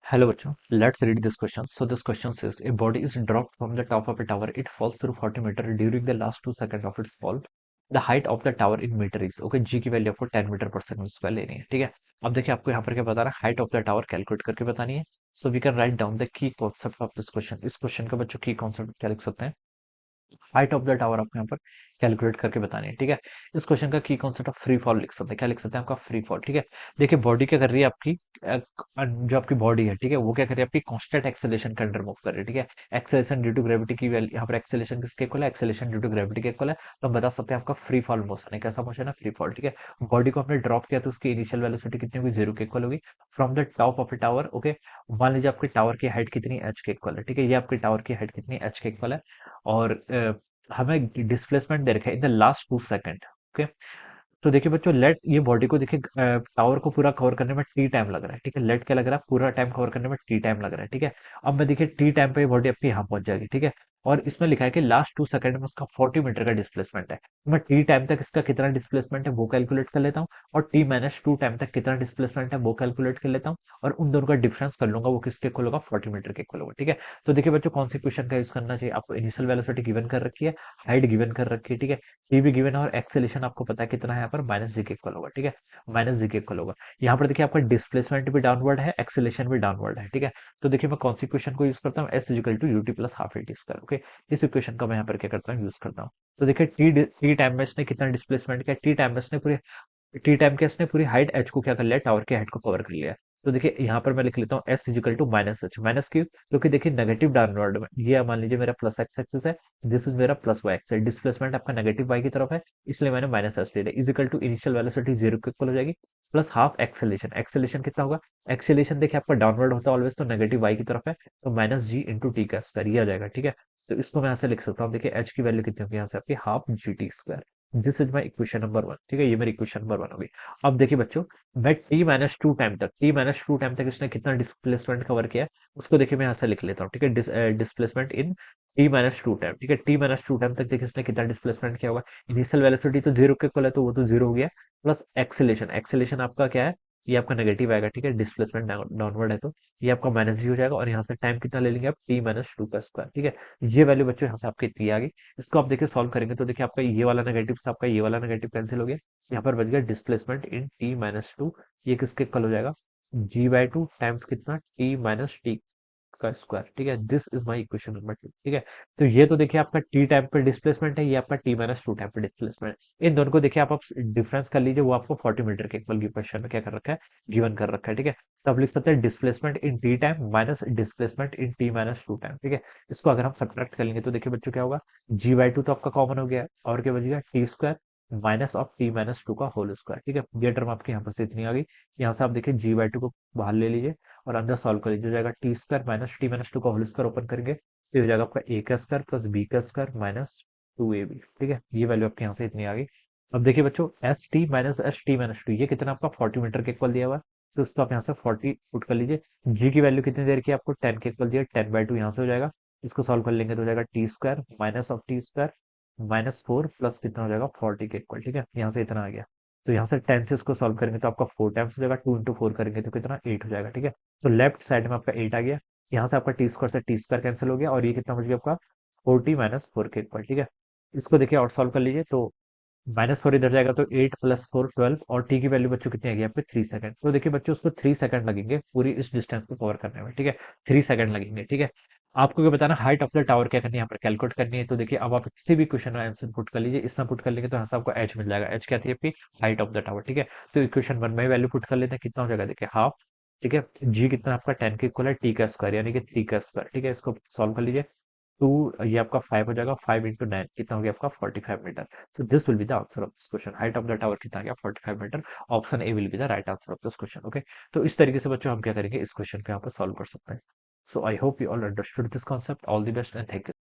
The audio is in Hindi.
Hello, bachcho. Let's read this question. So this question says, a body is dropped from the top of a tower. It falls through 40 meter during the last 2 seconds of its fall. The height of the tower in meter is, okay, g की वैल्यू आपको 10 मीटर पर सेकंड स्क्वायर लेनी है, ठीक है। अब देखिए आपको यहाँ पर क्या बता रहा है, height of the tower calculate करके बतानी है। So we can write down the key concept of this question. इस क्वेश्चन का बच्चों की कॉन्सेप्ट क्या लिख सकते हैं, हाइट ऑफ द टावर आपको यहाँ पर कैलकुलेट करके बतानी है, ठीक है। इस क्वेश्चन का की कॉन्सेप्ट ऑफ फ्री फॉल लिख सकते हैं, क्या लिख सकते हैं, आपका फ्री फॉल, ठीक है। देखिए बॉडी क्या कर रही है आपकी, जो आपकी बॉडी है, ठीक है, वो क्या कर रही है, आपकी कांस्टेंट एक्सेलरेशन के अंडर मूव कर रही है, ठीक है। एक्सेलरेशन ड्यू टू ग्रेविटी की वैल्यू यहाँ पर, एक्सेलरेशन किसके इक्वल है, एक्सेलरेशन ड्यू टू ग्रेविटी के इक्वल है। तो हम बता सकते हैं आपका फ्री फॉल मोशन है, कैसा मोशन है, फ्री फॉल, ठीक है। बॉडी को हमने ड्रॉप किया तो उसकी इनिशियल वेलोसिटी कितनी होगी, जीरो के इक्वल होगी from the top of A tower, okay. मान लीजिए आपके टावर की हाइट कितनी, एच के इक्वल है, ठीक है। ये आपके टावर की हाइट कितनी, एच के इक्वल है। और हमें डिस्प्लेसमेंट दे रखा है in the last 2 second, okay. तो देखिए बच्चों, लेट ये बॉडी को देखिए टावर को पूरा कवर करने में टी टाइम लग रहा है, ठीक है। लेट क्या लग रहा है, पूरा टाइम कवर करने में टी टाइम लग रहा है, ठीक है। अब मैं देखिए टी टाइम पे बॉडी आपकी यहाँ पहुंच जाएगी, ठीक है। और इसमें लिखा है कि लास्ट 2 सेकंड में उसका 40 मीटर का डिस्प्लेसमेंट है। तो मैं टी टाइम तक इसका कितना डिस्प्लेसमेंट है वो कैलकुलेट कर लेता हूँ, और टी माइनस टू टाइम तक कितना डिस्प्लेसमेंट है वो कैलकुलेट कर लेता हूँ, और उन दोनों का डिफरेंस कर लूंगा, वो किसके इक्वल होगा, 40 मीटर के इक्वल होगा, ठीक है। तो देखिए बच्चों, कौन सी क्वेश्चन का यूज करना चाहिए, आपको इनिशियल वेलोसिटी गिवन कर रखी है, हाइट गिवन कर रखी है, ठीक है। टी भी गिवन है, और एक्सेलेशन आपको पता है कितना है यहाँ पर, माइनस जी के इक्वल होगा, ठीक है। माइनस जी के इक्वल होगा। यहाँ पर देखिए आपका डिस्प्लेसमेंट भी डाउनवर्ड है, एक्सेलेशन भी डाउनवर्ड है, ठीक है। तो देखिए मैं कौन सी इक्वेशन को यूज करता हूँ, S is equal to ut plus half a t square, okay. इस इक्वेशन का मैं यहाँ पर क्या करता हूँ, यूज करता हूँ। तो देखिए टी टाइम में इसने कितना डिस्प्लेसमेंट किया, टी टाइम में इसने पूरी टी टाइम के इसने पूरी हाइट एच को क्या कर लिया, टावर की हाइट को कवर कर लिया है। तो देखिए यहाँ पर मैं लिख लेता हूँ S is equal to minus H, minus क्यों, क्योंकि देखिए नेगेटिव डाउनवर्ड में ये मान लीजिए मेरा प्लस एक्स एक्सिस है, दिस इज मेरा प्लस वाई एक्सिस, डिस्प्लेसमेंट आपका नेगेटिव वाई की तरफ है, इसलिए मैंने माइनस एच ले लिया, is equal to initial velocity zero के इक्वल हो जाएगी, प्लस हाफ एक्सेलेशन, एक्सेलेशन कितना होगा, एक्सेलेशन देखिए आपका डाउनवर्ड होता है ऑलवेज, तो नेगेटिव वाई की तरफ है, तो माइनस जी इंटू टी का स्क्वायर, ये आ जाएगा, ठीक है। तो इसको मैं यहाँ से लिख सकता हूँ, देखिए एच की वैल्यू कितनी होगी यहाँ से आपकी, half G T square. This is my equation number one, ठीक है, ये मेरी इक्वेशन नंबर वन होगी। अब देखिए बच्चों, मैं टी माइनस टू टाइम तक इसने कितना डिस्प्लेसमेंट कवर किया है, उसको देखिए मैं यहाँ से लिख लेता हूँ, ठीक है। Displacement in T minus to time, ठीक है। टी माइनस टू टाइम तक देखिए इसने कितना डिस्प्लेसमेंट किया होगा, इनिशियल वेलोसिटी तो जीरो के इक्वल है, तो वो तो जीरो हो गया, प्लस एक्सेलेशन, एक्सेलेशन आपका क्या है, ये आपका नेगेटिव आएगा, ठीक है। डिस्प्लेसमेंट डाउनवर्ड है, तो ये आपका माइनस जी हो जाएगा, और यहाँ से टाइम कितना ले लेंगे आप, टी माइनस टू का स्क्वायर, ठीक है। ये वैल्यू बच्चों यहाँ से आपकी इतनी आ गई। इसको आप देखिए सॉल्व करेंगे तो देखिए आपका ये वाला नेगेटिव से आपका ये वाला नेगेटिव कैंसिल हो गया, यहाँ पर बच गया displacement in T minus to, ये किसके इक्वल हो जाएगा, जी बाई टू टाइम्स कितना, टी माइनस टी का स्क्वायर, ठीक है। This is my equation number two, ठीक है। तो ये तो देखिए आपका टी टाइम पे डिस्प्लेसमेंट है, ये आपका टी माइनस टू टाइम पे डिस्प्लेसमेंट, इन दोनों को देखिए आप डिफरेंस कर लीजिए, वो आपको 40 मीटर के इक्वल क्वेश्चन में क्या कर रखा है, गिवन कर रखा है, ठीक है। तो आप लिख सकते हैं displacement in T time minus displacement in T minus to time, ठीक है। इसको अगर हम सब्ट्रैक्ट करेंगे तो देखिए बच्चों क्या होगा, जी बाई टू तो आपका कॉमन हो गया, और क्या बचेगा, T square minus of T minus two का होल स्क्वायर, ठीक है। ये टर्म आपकी यहाँ पर से इतनी आ गई। यहाँ से आप देखिए जी बाई टू को बाहर ले लीजिए, और अंदर सॉल्व कर लीजिए, हो जाएगा टी माइनस टू का होल स्क्वायर ओपन करेंगे तो हो जाएगा आपका ए का स्क्वायर प्लस बी का square minus two a b, ठीक है। ये वैल्यू आपके यहाँ से इतनी आ गई। अब देखिए बच्चों, एस टी माइनस टू ये कितना आपका 40 मीटर के इक्वल दिया हुआ है, तो उसको आप यहाँ से 40 पुट कर लीजिए। जी की वैल्यू कितनी देर की है आपको, 10 के इक्वल दिया, 10/2 यहाँ से हो जाएगा। इसको सॉल्व कर लेंगे तो हो जाएगा T square minus of T square minus four plus कितना हो जाएगा, 40 के इक्वल, ठीक है। यहाँ से इतना आ गया। तो यहाँ से 10 से इसको सॉल्व करेंगे तो आपका 4 टाइम्स हो जाएगा, 2 इंटू फोर करेंगे तो कितना, 8 हो जाएगा, ठीक है। तो लेफ्ट साइड में आपका 8 आ गया। यहाँ से आपका टी स्क्वायर से टी स्क्वायर कैंसिल हो गया, और ये कितना बच गया आपका, 40 माइनस फोर के इक्वल, ठीक है। इसको देखिए और सॉल्व कर लीजिए तो माइनस फोर इधर जाएगा तो 8 प्लस फोर 12, और टी की वैल्यू बच्चों कितनी आएगी आपके, 3 सेकंड। तो देखिए बच्चों, उसको 3 सेकंड लगेंगे पूरी इस डिस्टेंस को कवर करने में, ठीक है। 3 सेकंड लगेंगे, ठीक है। आपको क्या बताना, हाइट ऑफ द टावर क्या करनी है यहाँ पर, कैलकुलेट करनी है। तो देखिए अब आप किसी भी क्वेश्चन में आंसर पुट कर लीजिए, इसमें पुट कर लेंगे तो यहाँ से आपको एच मिल जाएगा, एच क्या थी आपकी, हाइट ऑफ द टावर, ठीक है। तो इक्वेशन वन में वैल्यू पुट कर लेते हैं, कितना हो जाएगा देखिए, हाफ, ठीक है। जी कितना आपका 10 के इक्वल है, टी का स्क्वायर यानी कि 3 का स्क्वायर, ठीक है। इसको सॉल्व कर लीजिए, टू, ये आपका 5 हो जाएगा, 5 इंटू नाइन कितना हो गया आपका, 45 मीटर। तो this will be the answer of this question, height of the tower कितना आ गया, 45 meter. Option A will be the right answer of this question, okay. तो इस तरीके से बच्चों हम क्या करेंगे, इस क्वेश्चन को यहाँ पर सॉल्व कर सकते हैं। So I hope you all understood this concept, all the best and thank you.